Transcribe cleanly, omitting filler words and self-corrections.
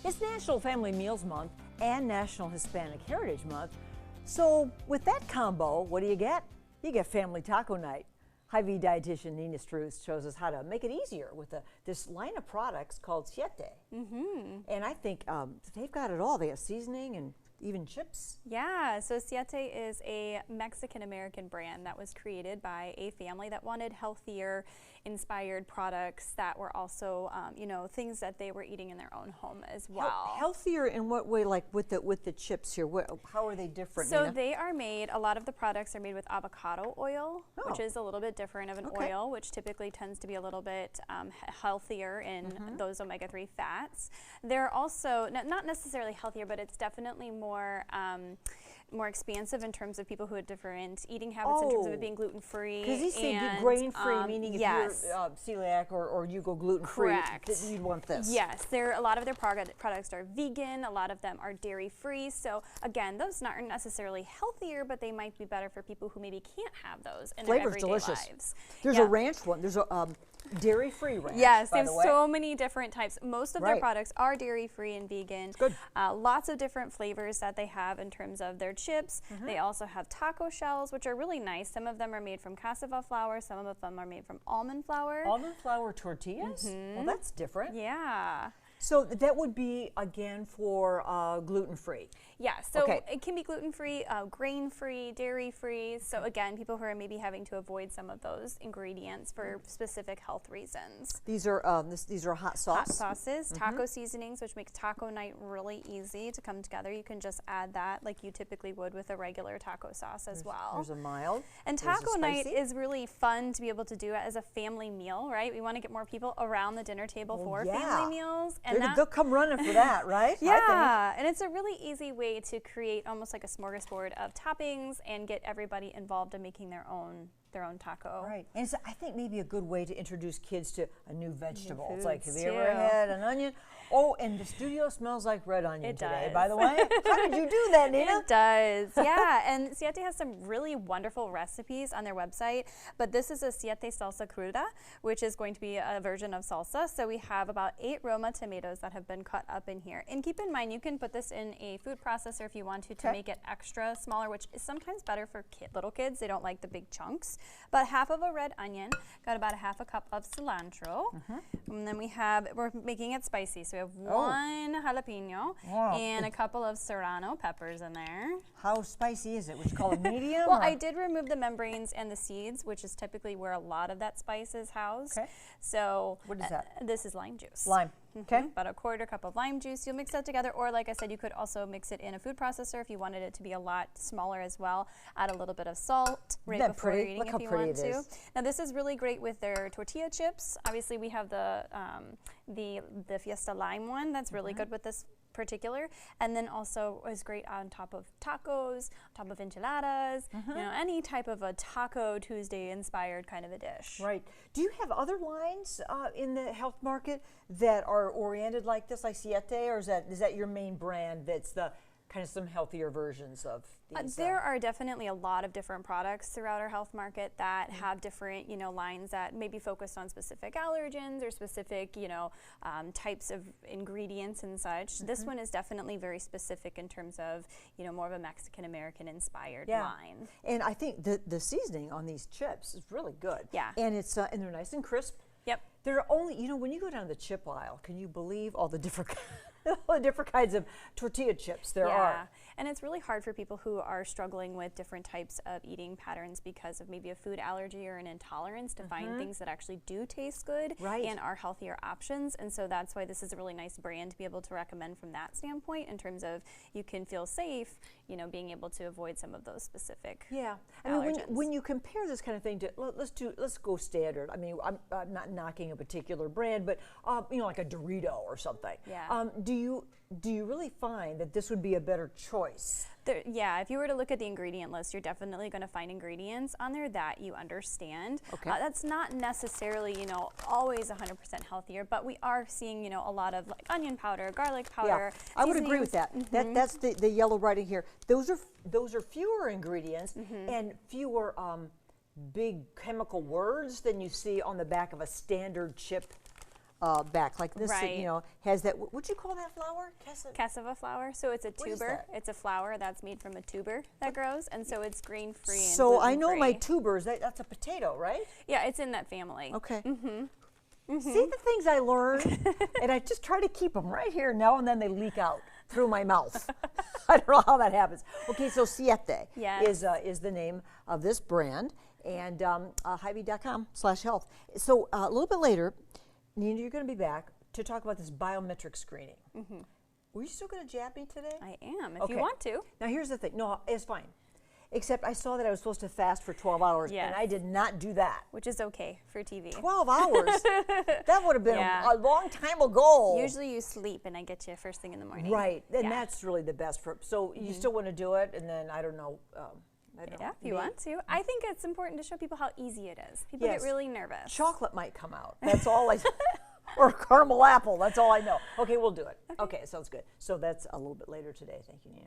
It's National Family Meals Month and National Hispanic Heritage Month. So with that combo, what do you get? You get Family Taco Night. Hy-Vee dietitian Nina Struess shows us how to make it easier with this line of products called Siete. And I think they've got it all. They have seasoning and even chips. Yeah, so Siete is a Mexican-American brand that was created by a family that wanted healthier, inspired products that were also, you know, things that they were eating in their own home as well. Healthier in what way? Like with the chips here, how are they different? So Nina? they are made, a lot of the products are made with avocado oil, which is a little bit different of an oil, which typically tends to be a little bit healthier in those omega-3 fats. They're also, not necessarily healthier, but it's definitely more expansive in terms of people who have different eating habits in terms of it being gluten-free. Because you say grain-free, meaning if you're celiac or you go gluten-free, you'd want this. Yes, a lot of their products are vegan, a lot of them are dairy-free. So again, those aren't necessarily healthier, but they might be better for people who maybe can't have those in their everyday lives. There's a ranch one. There's a dairy-free ranch. Yes, they have so many different types. Most of their products are dairy-free and vegan. Good. Lots of different flavors that they have in terms of their chips. They also have taco shells, which are really nice. Some of them are made from cassava flour. Some of them are made from almond flour. Almond flour tortillas? Well, that's different. Yeah. So that would be, again, for gluten-free. Yeah, so it can be gluten-free, grain-free, dairy-free. So again, people who are maybe having to avoid some of those ingredients for specific health reasons. These are hot sauce. Hot sauces, taco seasonings, which makes taco night really easy to come together. You can just add that like you typically would with a regular taco sauce as well. There's a mild. And taco night is really fun to be able to do it as a family meal, right? We want to get more people around the dinner table for family meals. And they'll come running for that, right? Yeah, and it's a really easy way to create almost like a smorgasbord of toppings and get everybody involved in making their own taco. Right, and it's, I think maybe a good way to introduce kids to a new vegetable. It's like, have you ever had an onion? Oh, and the studio smells like red onion today, by the way. How did you do that, Nina? It does, yeah. And Siete has some really wonderful recipes on their website, but this is a Siete salsa cruda, which is going to be a version of salsa. So we have about 8 Roma tomatoes that have been cut up in here. And keep in mind, you can put this in a food processor if you want to make it extra smaller, which is sometimes better for little kids. They don't like the big chunks. About half of a red onion, got about a half a cup of cilantro, and then we're making it spicy. So we have 1 jalapeno and a couple of serrano peppers in there. How spicy is it? Would you call it medium? Well, I did remove the membranes and the seeds, which is typically where a lot of that spice is housed. So what is that? This is lime juice. Lime. Okay. About a 1/4 cup of lime juice. You'll mix that together, or like I said, you could also mix it in a food processor if you wanted it to be a lot smaller as well. Add a little bit of salt right before you're eating if you want to. Now this is really great with their tortilla chips. Obviously we have the Fiesta Lime one that's really good with this particular, and then also is great on top of tacos, on top of enchiladas, you know, any type of a Taco Tuesday inspired kind of a dish. Right. Do you have other lines in the health market that are oriented like this, like Siete, or is that your main brand that's the kind of some healthier versions of these? There are definitely a lot of different products throughout our health market that have different, you know, lines that may be focused on specific allergens or specific, you know, types of ingredients and such. This one is definitely very specific in terms of, you know, more of a Mexican-American inspired line. And I think the seasoning on these chips is really good. Yeah. And it's and they're nice and crisp. Yep. There are only, you know, when you go down the chip aisle, can you believe all the different all the different kinds of tortilla chips there are? And it's really hard for people who are struggling with different types of eating patterns because of maybe a food allergy or an intolerance to find things that actually do taste good and are healthier options. And so that's why this is a really nice brand to be able to recommend from that standpoint in terms of you can feel safe, you know, being able to avoid some of those specific allergens. I mean, when you compare this kind of thing to, let's go standard. I mean, I'm not knocking a particular brand, but you know, like a Dorito or something. Do you really find that this would be a better choice? Yeah, if you were to look at the ingredient list, you're definitely going to find ingredients on there that you understand. That's not necessarily, you know, always 100% healthier, but we are seeing, you know, a lot of like onion powder, garlic powder. I would agree with that. That's the yellow writing here. Those are fewer ingredients and fewer big chemical words than you see on the back of a standard chip back, like this, Right. you know, has that, what'd you call that flower? Cassava flower. So it's a What is tuber. that? It's a flower that's made from a tuber that grows, and so it's grain-free and So I know my gluten-free. tubers, that's a potato, right? Yeah, it's in that family. Okay. See the things I learned, and I just try to keep them right here. Now and then they leak out through my mouth. I don't know how that happens. Okay, so Siete Yes. is the name of this brand, and Hy-Vee.com/health. So a little bit later, Nina, you're going to be back to talk about this biometric screening. Were you still going to jab me today? I am, if you want to. Now here's the thing. No, it's fine. Except I saw that I was supposed to fast for 12 hours, Yes. and I did not do that. Which is okay for TV. 12 hours? That would have been Yeah. a long time ago. Usually you sleep, and I get you first thing in the morning. Right, and Yeah. that's really the best for. So you still want to do it, and then I don't know. Yeah, if you want to. I think it's important to show people how easy it is. People Yes. get really nervous. Chocolate might come out. That's all I. Or caramel apple. That's all I know. Okay, we'll do it. Okay, sounds good. So that's a little bit later today. Thank you, Nina.